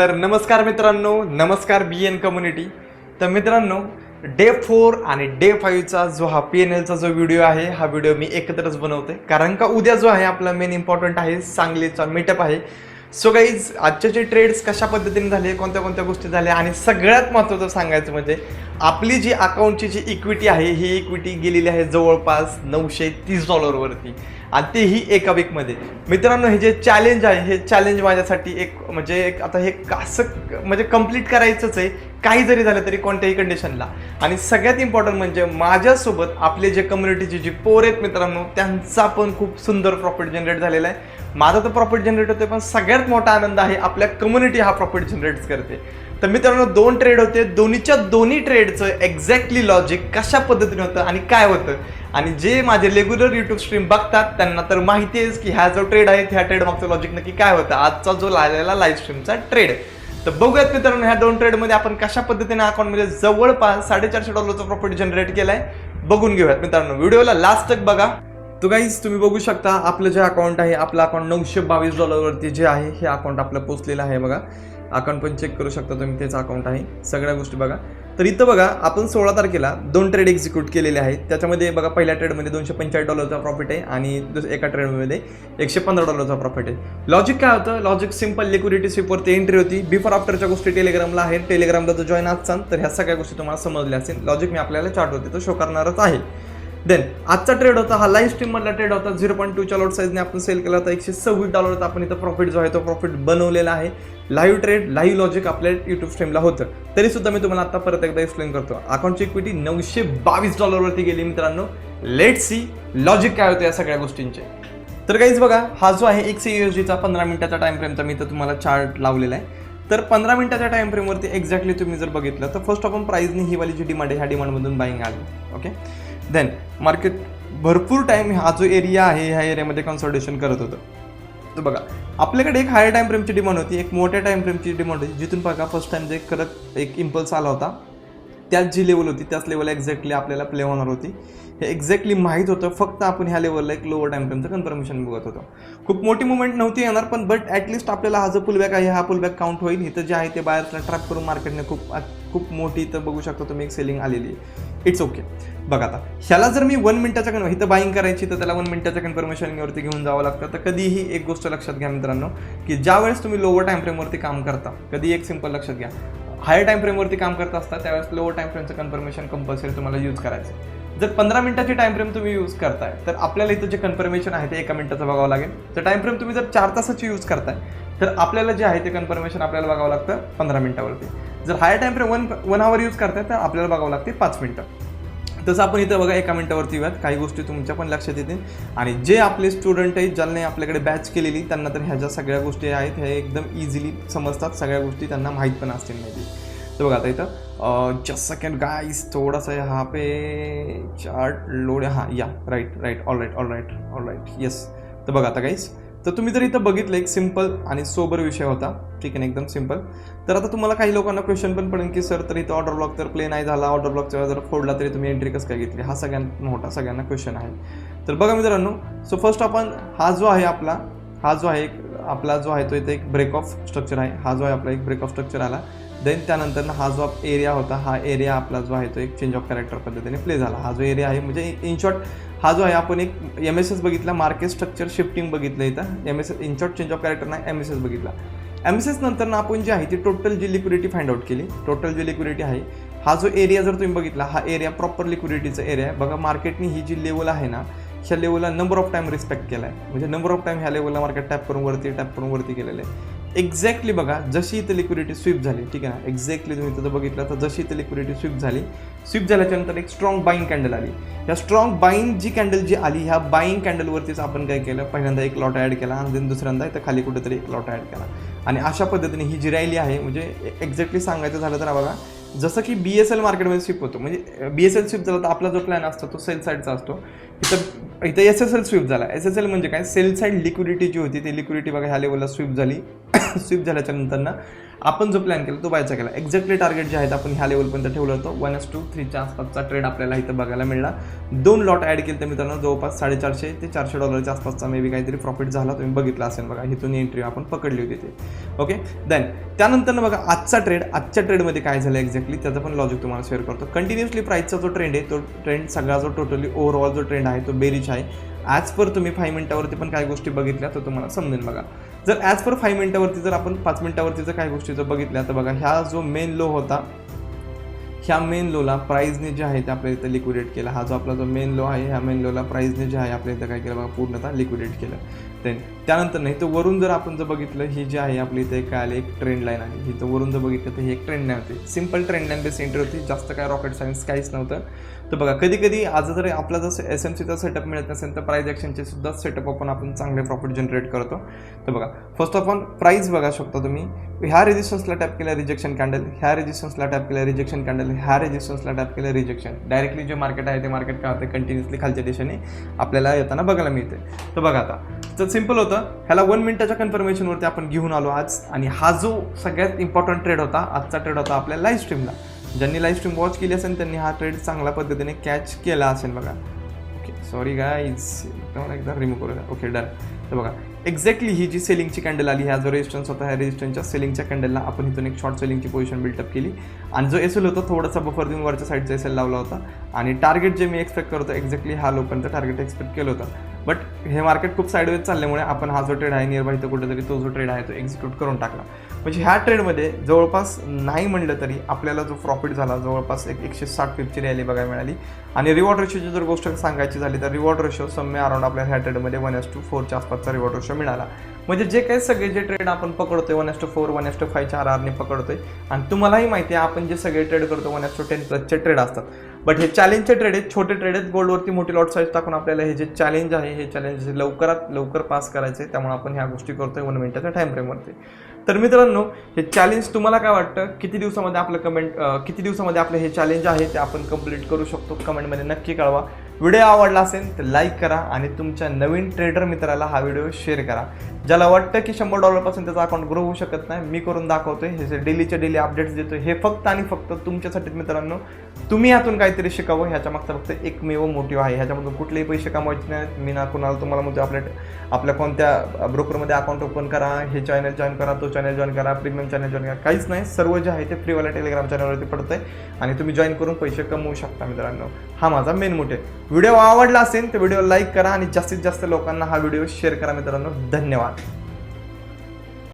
तर नमस्कार मित्रांनो, नमस्कार BN कम्युनिटी. तर मित्रांनो, डे 4 आणि डे 5चा जो हा PNLचा जो व्हिडिओ आहे, हा व्हिडिओ मी एकत्रच बनवते कारण का उद्या जो आहे आपला मेन इम्पॉर्टंट आहे सांगलीचा मीटअप आहे. सो गाईज, आजचे जे ट्रेड्स कशा पद्धतीने झाले, कोणत्या कोणत्या गोष्टी झाल्या आणि सगळ्यात महत्त्वाचं सांगायचं म्हणजे आपली जी अकाउंटची जी इक्विटी आहे, ही इक्विटी गेलेली आहे जवळपास $930 आणि तेही एका वीकमध्ये. मित्रांनो, हे जे चॅलेंज आहे, हे चॅलेंज माझ्यासाठी एक आता हे कसं म्हणजे कंप्लीट करायचंच आहे, काही जरी झालं तरी कोणत्याही कंडिशनला. आणि सगळ्यात इम्पॉर्टंट म्हणजे माझ्यासोबत आपले जे कम्युनिटीचे जे पोर आहेत मित्रांनो, त्यांचा पण खूप सुंदर प्रॉफिट जनरेट झालेला आहे. माझा तर प्रॉफिट जनरेट होते, पण सगळ्यात मोठा आनंद आहे आपल्या कम्युनिटी हा प्रॉफिट जनरेट करते. तर मित्रांनो, 2 ट्रेड होते, दोन्ही ट्रेडचं एक्झॅक्टली लॉजिक कशा पद्धतीने होतं आणि काय होतं, आणि जे माझे रेग्युलर यूट्यूब स्ट्रीम बघतात त्यांना तर माहिती आहे की ह्या जो ट्रेड आहे ह्या ट्रेड मागचं लॉजिक नक्की काय होतं, आजचा जो लागलेला लाईव्ह स्ट्रीमचा ट्रेड. तर बघूयात मित्रांनो, ह्या 2 ट्रेडमध्ये आपण कशा पद्धतीने अकाउंटमध्ये जवळपास $450 प्रॉफिट जनरेट केलाय, बघून घेऊयात मित्रांनो. व्हिडिओला लास्ट तक बघा. तो गाईज, तुम्ही बघू शकता आपलं जे अकाउंट आहे, आपलं अकाउंट $922 जे आहे हे अकाउंट आपलं पोचलेलं आहे. बघा, अकाउंट पण चेक करू शकता तुम्ही, तेच अकाउंट आहे, सगळ्या गोष्टी बघा. तर इथं बघा, आपण 16 तारखेला 2 ट्रेड एक्झिक्यूट केलेले आहेत. त्याच्यामध्ये बघा, पहिल्या ट्रेडमध्ये $245 प्रॉफिट आहे आणि एका ट्रेडमध्ये $115 प्रॉफिट आहे. लॉजिक काय होतं? लॉजिक सिंपल, लिक्विडिटी स्वीपवरती एंट्री होती. बिफोर आफ्टरच्या गोष्टी टेलिग्रामला आहे, टेलिग्रामला जर जॉईन असाल तर ह्या सगळ्या गोष्टी तुम्हाला समजल्या असेल. लॉजिक मी आपल्याला चार्टवरती तो शो करणारच आहे. देन आजचा ट्रेड होता, हा लाईव्ह स्ट्रीम मधला ट्रेड होता. 0.2च्या लॉट साईजने आपण सेल केला होता. $126 आपण इथं प्रॉफिट जो आहे तो प्रॉफिट बनवलेला आहे. लाईव्ह ट्रेड, लाईव्ह लॉजिक आपल्या युट्यूब स्ट्रीमला होतं. तरी सुद्धा मी तुम्हाला आता परत एकदा एक्सप्लेन करतो. अकाउंटची इक्विटी $922 गेली मित्रांनो. लेट्स सी लॉजिक काय होतं या सगळ्या गोष्टींचे. तर गाईज बघा, हा जो आहे XAUSDचा 15 मिनिटाचा टाइम फ्रेमचा मी तर तुम्हाला चार्ट लावलेला आहे. तर 15 मिनिटाच्या टाइम फ्रेमवरती एक्झॅक्टली तुम्ही जर बघितलं तर फर्स्ट ऑफ ऑल प्राइसनी ही वाली जी डिमांड आहे, ह्या डिमांडमधून बाईंग आली. ओके, देन मार्केट भरपूर टाइम हा जो एरिया आहे ह्या एरियामध्ये कन्सल्टेशन करत होतं. तर बघा, आपल्याकडे एक हायर टाइम फ्रेमची डिमांड होती, एक मोठ्या टाइम फ्रेमची डिमांड होती, जिथून बघा फर्स्ट टाइम जे करत एक इम्पल्स आला होता. त्याच जी लेवल होती त्याच लेवलला एक्झॅक्टली आपल्याला प्ले होणार होती, हे एक्झॅक्टली माहीत होतं. फक्त आपण ह्या लेवलला एक लोअर टाइम फ्रेमचं कन्फर्मेशन बघत होतो. खूप मोठी मुवमेंट नव्हती येणार, पण बट ॲटलिस्ट आपल्याला हा जो पुलबॅक आहे हा पुलबॅक काउंट होईल. इथं जे आहे ते बायर्सला ट्रॅप करून मार्केटने खूप मोठी इथं बघू शकतो तुम्ही एक सेलिंग आलेली आहे. It's okay. बघा, आता ह्याला जर मी 1 मिनिटाच्या इथं बाईंग करायची तर त्याला 1 मिनिटाच्या कन्फर्मेशनवरती घेऊन जावं लागतं. तर कधीही एक गोष्ट लक्षात घ्या मित्रांनो, की ज्या वेळेस तुम्ही लोअर टाइम फ्रेमवरती काम करता, कधी एक सिंपल लक्षात घ्या, हायर टाइम फ्रेमवरती काम करत असता त्यावेळेस लोअर टाइम फ्रेमचं कन्फर्मेशन कंपल्सरी तुम्हाला यूज करायचं. जर 15 मिनिटाची टाइम फ्रेम तुम्ही यूज करताय तर आपल्याला इथं जे कन्फर्मेशन आहे ते 1 मिनिटाचं बघावं लागेल. तर टाइम फ्रेम तुम्ही जर 4 तासाची यूज करताय तर आपल्याला जे आहे ते कन्फर्मेशन आपल्याला बघावं लागतं 15 मिनिटावरती. जर हायर टाइम फ्रेम 1 आवर यूज करताय तर आपल्याला बघावं लागते 5 मिनिटं. तसं आपण इथं बघा 1 मिनिटावरती येऊयात, काही गोष्टी तुमच्या पण लक्षात येतील. आणि जे आपले स्टुडंट आहेत ज्यांनी आपल्याकडे बॅच केलेली त्यांना तर ह्या ज्या सगळ्या गोष्टी आहेत ह्या एकदम इझिली समजतात, सगळ्या गोष्टी त्यांना माहीत पण असतील माहिती. तर बघा, आता इथं जस्ट सेकंड गाईज, थोडासा यहाँ पे चार्ट लोड, हां या राईट ऑल राईट येस. तर बघा आता गाईज, तर तुम्ही जर इथं बघितलं एक सिंपल आणि सोबर विषय होता, ठीक आहे ना, एकदम सिंपल. तर आता तुम्हाला काही लोकांना क्वेश्चन पण पडेल की सर तर इथं ऑर्डर ब्लॉक तर प्ले नाही झाला, ऑर्डर ब्लॉकच्या जर फोडला तरी तुम्ही एंट्री कसं काय घेतली, हा सगळ्यांना मोठा सगळ्यांना क्वेश्चन आहे. तर बघा मित्रांनो, सो फर्स्ट आपण हा जो आहे आपला जो आहे तो इथे एक ब्रेक ऑफ स्ट्रक्चर आहे. हा जो आहे आपला एक ब्रेक ऑफ स्ट्रक्चर आला. देन त्यानंतर हा जो एरिया होता, हा एरिया आपला जो आहे तो एक चेंज ऑफ कॅरेक्टर पद्धतीने प्ले झाला. हा जो एरिया आहे म्हणजे इन शॉर्ट हा जो आहे आपण एक MSS बघितला, मार्केट स्ट्रक्चर शिफ्टिंग बघितलं इथं. MSS in short change of character नाही, MSS बघितला. MSS नंतर आपण जी आहे ती टोटल जी लिक्विडिटी फाइंड आउट केली. टोटल जी लिक्विडिटी आहे, हा जो एरिया जर तुम्ही बघितला, हा एरिया प्रॉपर लिक्विडिटीचा एरिया आहे. बघा, मार्केटनी ही जी लेवल आहे ना, ह्या लेवलला नंबर ऑफ टाइम रिस्पेक्ट केला आहे. म्हणजे नंबर ऑफ टाइम ह्या लेवलला मार्केट टॅप करून वरती गेलेलं आहे. एक्झॅक्टली बघा, जशी इथं लिक्विडिटी स्वीप झाली, ठीक आहे ना, एक्झॅक्टली तुम्ही इथं बघितलं तर जशी इथं लिक्विडिटी स्वीप झाल्याच्या नंतर एक स्ट्रॉंग बाईंग कॅन्डल आली. ह्या स्ट्रॉंग बाईंग जी कॅन्डल जी आली, ह्या बाईंग कॅन्डलवरतीच आपण काय केलं, पहिल्यांदा एक लॉट ॲड केला आणि दुसऱ्यांदा इथं खाली कुठेतरी एक लॉट ॲड केला. आणि अशा पद्धतीने ही जी रॅली आहे, म्हणजे एक्झॅक्टली सांगायचं झालं तर बघा, जसं की BSL मार्केटमध्ये स्विप होतो, म्हणजे BSL स्विप झाला तर आपला जो प्लॅन असतो तो सेल साईडचा असतो. इथं SSL स्विप झाला. SSL म्हणजे काय, सेल साईड लिक्विडिटी जी होती ती लिक्विडिटी बघा ह्या लेवलला स्विप झाली. स्विप झाल्याच्या नंतर ना आपण जो प्लॅन केला तो बायचा केला. एक्झॅक्टली टार्गेट जे आहेत आपण ह्या लेवलपर्यंत ठेवलं होतं. 1:3च्या आसपासचा ट्रेड आपल्याला इथं बघायला मिळाला. 2 लॉट ॲड केले तर मित्रांनो जवळपास $450 ते $400 आसपासचा मे बी काहीतरी प्रॉफिट झाला. तुम्ही बघितला असेल बघा, इथून एंट्री आपण पकडली होती ते. ओके, देन त्यानंतर बघा आजच्या ट्रेडमध्ये काय झालं एक्झॅक्टली त्याचं पण लॉजिक तुम्हाला शेअर करतो. कंटिन्युअसली प्राईसचा जो ट्रेंड आहे तो ट्रेंड सगळा जो टोटली ओव्हरऑल जो ट्रेंड आहे तो बेरिश आहे. ॲज पर तुम्ही 5 मिनिटावरती पण काही गोष्टी बघितल्या तर तुम्हाला समजेल बघा. जर ॲज पर 5 मिनिटावरती जर आपण 5 मिनिटावरती जर काही गोष्टी जर बघितल्या तर बघा, ह्या जो मेन लो होता, ह्या मेन लोला प्राईजने जे आहे ते आपल्या इथं लिक्विडेट केला. हा जो आपला जो मेन लो आहे, ह्या मेन लोला प्राईजने जे आहे आपल्या इथं काय केलं बघा, पूर्णतः लिक्विडेट केलं. त्यानंतर नाही तर वरून जर आपण जर बघितलं, ही जी आहे आपली इथे काय आली, एक ट्रेंड लाईन आली. ही तर वरून जर बघितलं तर ही एक ट्रेंड लाईन होती. Simple trend line base entry होती. जास्त काय रॉकेट सायन्स काहीच नव्हतं. तर बघा, कधी कधी आज जर आपला जसं SMCचा सेटअप मिळत नसेल तर प्राईज ॲक्शनचे सुद्धा सेटअप आपण चांगले प्रॉफिट जनरेट करतो. तर बघा, फर्स्ट ऑफ ऑल प्राईस बघा शकता तुम्ही. ह्या रेजिस्टन्सला टॅप केलं रिजेक्शन कॅन्डल, ह्या रेजिस्टन्सला टॅप केलं रिजेक्शन कॅन्डल, ह्या रेजिस्टन्सला टॅप केलं रिजेक्शन. डायरेक्टली जे मार्केट आहे ते मार्केट काय होतं, कंटिन्युअसली खालच्या दिशेने आपल्याला येताना बघायला मिळते. तर बघा आता तर सिंपल होतं. ह्याला 1 मिनिटाच्या कन्फर्मेशनवरती आपण घेऊन आलो आज. आणि हा जो सगळ्यात इम्पॉर्टंट ट्रेड होता, आजचा ट्रेड होता आपल्या लाईव्ह स्ट्रीमला. ज्यांनी लाईव्ह स्ट्रीम वॉच केली असेल त्यांनी हा ट्रेड चांगल्या पद्धतीने कॅच केला असेल बघा. ओके, सॉरी गाईज, मला एकदा रिमूव्ह करू द्या. Okay, done. तर बघा, एक्झॅक्टली ही जी सेलिंगची कॅन्डल आली, ह्या जो रेजिस्टन्स होता, ह्या रेजिस्टन्सच्या सेलिंगच्या कॅन्डलला आपण इथून एक शॉर्ट सेलिंगची पोझिशन बिल्डअप केली. आणि जो एसएल होता थोडासा बफर देऊन वरच्या साईडचा एसएल लावला होता. आणि टार्गेट जे मी एक्सपेक्ट करतो एक्झॅक्टली हा लोकांचं टार्गेट एक्सपेक्ट केलं होतं. बट हे मार्केट खूप साईडवेज चालल्यामुळे आपण हा जो ट्रेड आहे नियर बाय, तो कुठेतरी तो जो ट्रेड आहे तो एक्झिक्यूट करून टाकला. म्हणजे ह्या ट्रेडमध्ये जवळपास नाही म्हणलं तरी आपल्याला जो प्रॉफिट झाला जवळपास 160 पिपची रॅली बघायला मिळाली. आणि रिवॉर्ड रेशोची जर गोष्ट सांगायची झाली तर रिवॉर्ड रेशो सम्य अराउंड आपल्या ह्या ट्रेडमध्ये 1:4च्या आसपासचा रिवॉर्ड रेशो मिळाला. म्हणजे जे काही सगळे जे ट्रेड आपण पकडतोय 1:4, 1:5च्या आरआरने पकडतोय. आणि तुम्हालाही माहिती आहे आपण जे सगळे ट्रेड करतो 1:10+ ट्रेड असतात. बट हे चॅलेंजचे ट्रेड आहेत, छोटे ट्रेड आहेत. गोल्डवरती मोठी लॉट साईज टाकून आपल्याला हे जे चॅलेंज आहे हे चॅलेंज लवकरात लवकर पास करायचे. त्यामुळे आपण ह्या गोष्टी करतोय 1 मिनिटाच्या टाइम फ्रेमवरती. तर मित्रांनो, हे चॅलेंज तुम्हाला काय वाटतं, किती दिवसामध्ये आपलं हे चॅलेंज आहे ते आपण कंप्लीट करू शकतो, कमेंटमध्ये नक्की कळवा. व्हिडिओ आवडला असेल तर लाईक करा आणि तुमच्या नवीन ट्रेडर मित्राला हा व्हिडिओ शेअर करा. ज्याला वाटतं की $100 त्याचा अकाउंट ग्रो होऊ शकत नाही, मी करून दाखवतोय. हे जे डेली अपडेट्स देतोय हे फक्त आणि फक्त तुमच्यासाठी मित्रांनो. तुम्ही यातून काहीतरी शिकावं, ह्याच्या मागचा फक्त एकमेव मोटिव्ह आहे. ह्याच्यामधून कुठलेही पैसे कमवायचे नाहीत. मी ना कुणाला तुम्हाला म्हणतो आपल्या कोणत्या ब्रोकरमध्ये अकाउंट ओपन करा, हे चॅनल जॉईन करा, तो चॅनल जॉईन करा, प्रीमियम चॅनल जॉईन करा, काहीच नाही. सर्व जे आहे ते फ्रीवाला टेलिग्राम चॅनलवरती पडतंय आणि तुम्ही जॉईन करून पैसे कमवू शकता मित्रांनो. हा माझा मेन मोटिव्ह. व्हिडिओ आवडला असेल तर व्हिडिओ लाईक करा आणि जास्तीत जास्त लोकांना हा व्हिडिओ शेअर करा मित्रांनो. धन्यवाद.